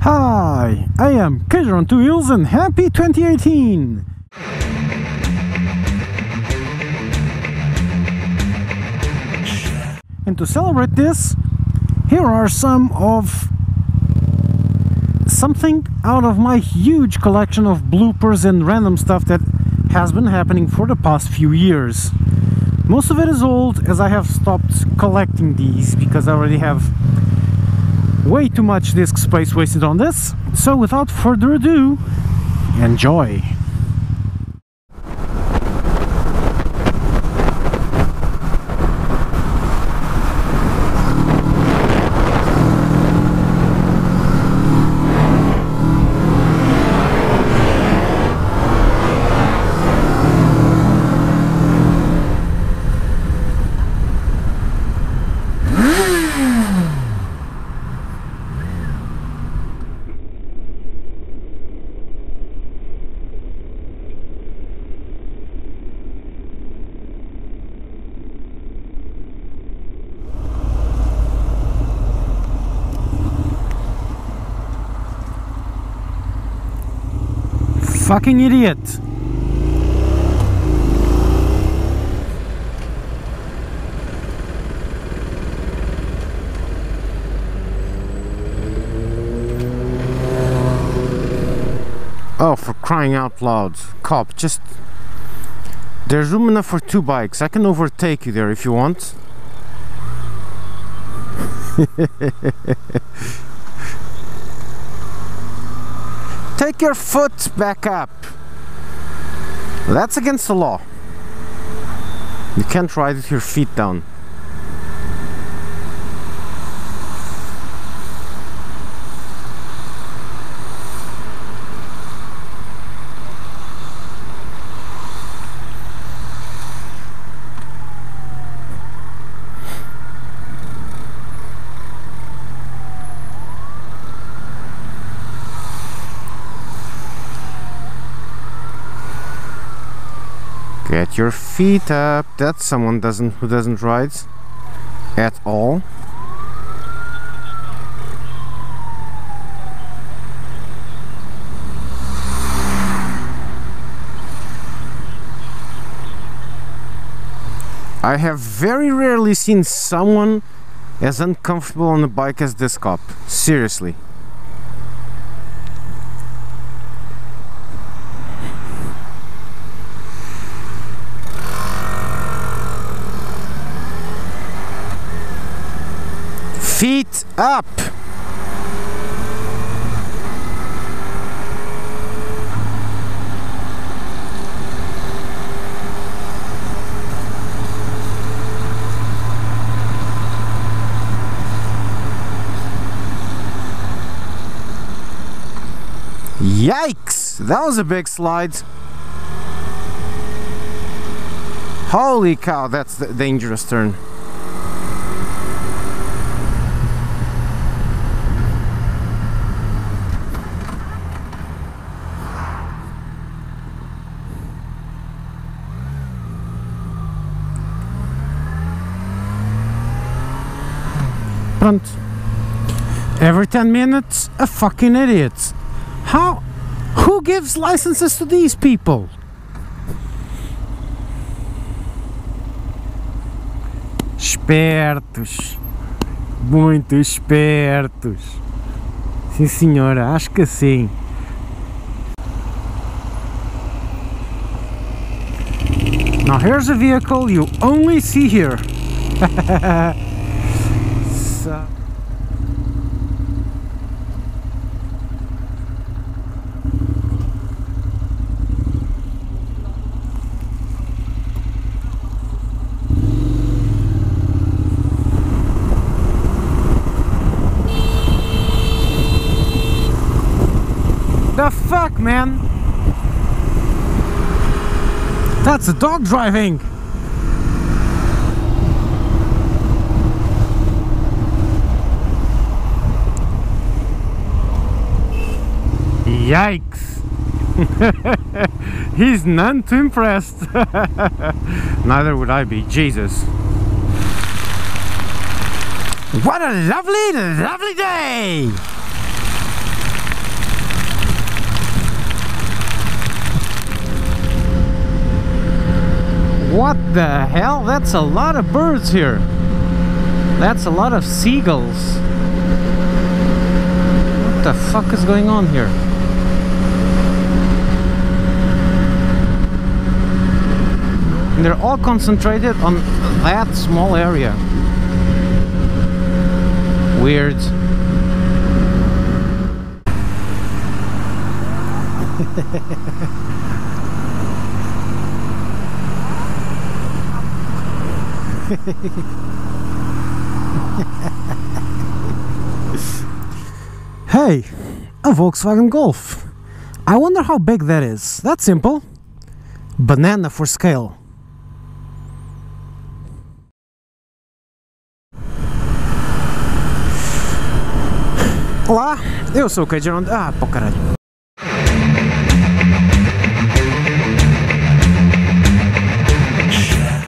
Hi, I am CagerOnTwoWheels and happy 2018! And to celebrate this, here are something out of my huge collection of bloopers and random stuff that has been happening for the past few years. Most of it is old, as I have stopped collecting these because I already have way too much disk space wasted on this. So without further ado, enjoy! Fucking idiot! Oh, for crying out loud. Cop, just... There's room enough for 2 bikes. I can overtake you there if you want. Take your foot back up. That's against the law. You can't ride with your feet down. Get your feet up. That's someone who doesn't ride at all. I have very rarely seen someone as uncomfortable on a bike as this cop. Seriously. Feet up! Yikes! That was a big slide. Holy cow, that's the dangerous turn. Every 10 minutes, a fucking idiot. How? Who gives licenses to these people? Espertos. Muito espertos. Sim, senhora, acho que sim. Now here's a vehicle you only see here. So. The fuck, man? That's a dog driving. Yikes. He's none too impressed. Neither would I be. Jesus. What a lovely, lovely day! What the hell? That's a lot of birds here. That's a lot of seagulls. What the fuck is going on here? And they're all concentrated on that small area. Weird. Hey, a Volkswagen Golf. I wonder how big that is. That's simple. Banana for scale. Olá, eu sou o CagerOnTwoWheels. Ah, pô, caralho.